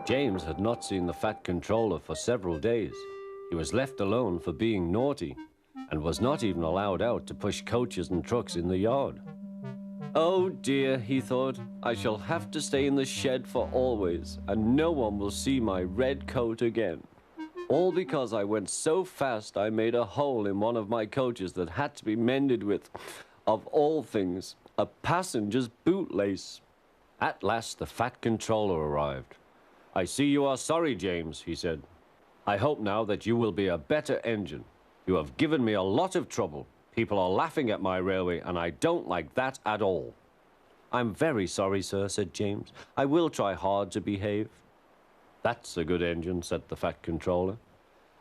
James had not seen the Fat Controller for several days. He was left alone for being naughty and was not even allowed out to push coaches and trucks in the yard. Oh dear, he thought, I shall have to stay in the shed for always, and no one will see my red coat again. All because I went so fast I made a hole in one of my coaches that had to be mended with, of all things, a passenger's bootlace. At last the Fat Controller arrived. I see you are sorry, James, he said. I hope now that you will be a better engine. You have given me a lot of trouble. People are laughing at my railway, and I don't like that at all. I'm very sorry, sir, said James. I will try hard to behave. That's a good engine, said the Fat Controller.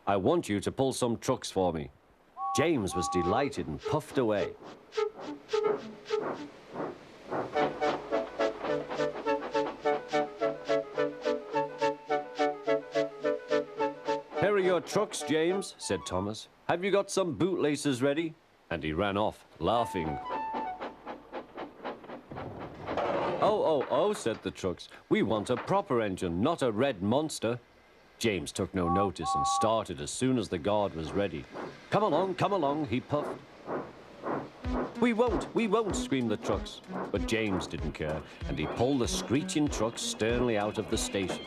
I want you to pull some trucks for me. James was delighted and puffed away. Here are your trucks, James, said Thomas. Have you got some bootlaces ready? And he ran off, laughing. Oh, said the trucks. We want a proper engine, not a red monster. James took no notice and started as soon as the guard was ready. Come along, he puffed. We won't, screamed the trucks. But James didn't care, and he pulled the screeching trucks sternly out of the station.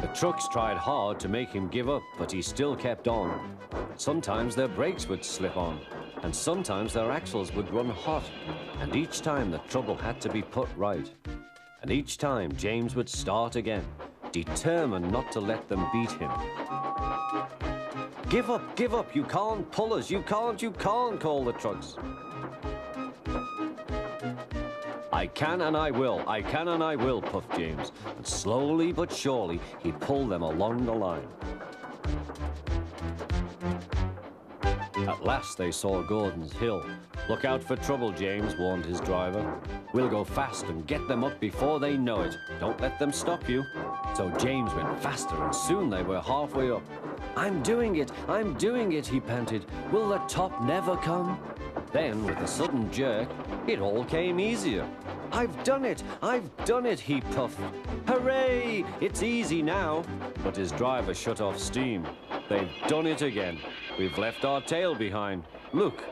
The trucks tried hard to make him give up, but he still kept on. Sometimes their brakes would slip on, and sometimes their axles would run hot, and each time the trouble had to be put right. And each time James would start again, determined not to let them beat him. Give up, you can't pull us, you can't, called the trucks. I can and I will, puffed James, and slowly but surely he pulled them along the line. At last they saw Gordon's Hill. Look out for trouble, James, warned his driver. We'll go fast and get them up before they know it. Don't let them stop you. So James went faster, and soon they were halfway up. I'm doing it, he panted. Will the top never come? Then, with a sudden jerk, it all came easier. I've done it, he puffed. Hooray! It's easy now. But his driver shut off steam. They've done it again. We've left our tail behind. Look.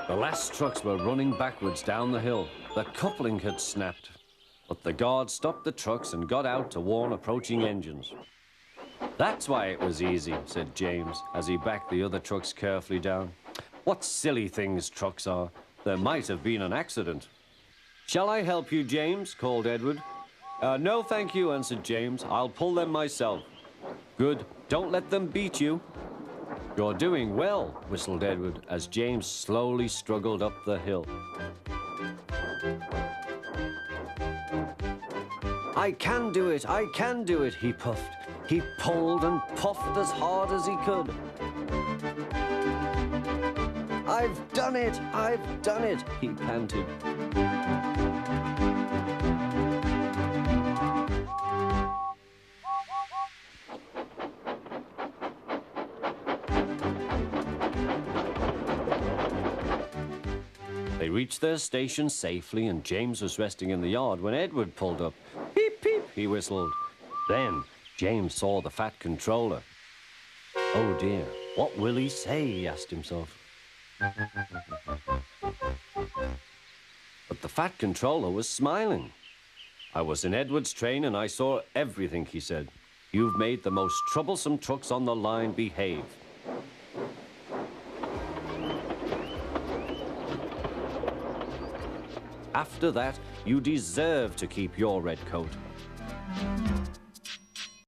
The last trucks were running backwards down the hill. The coupling had snapped. But the guard stopped the trucks and got out to warn approaching engines. That's why it was easy, said James, as he backed the other trucks carefully down. What silly things trucks are. There might have been an accident. Shall I help you, James? Called Edward. No, thank you, answered James. I'll pull them myself. Good. Don't let them beat you. You're doing well, whistled Edward, as James slowly struggled up the hill. I can do it, he puffed. He pulled and puffed as hard as he could. I've done it, he panted. They reached their station safely, and James was resting in the yard when Edward pulled up. Peep, peep, he whistled. Then James saw the Fat Controller. Oh dear, what will he say, he asked himself. But the Fat Controller was smiling. I was in Edward's train and I saw everything, he said. You've made the most troublesome trucks on the line behave. After that, you deserve to keep your red coat.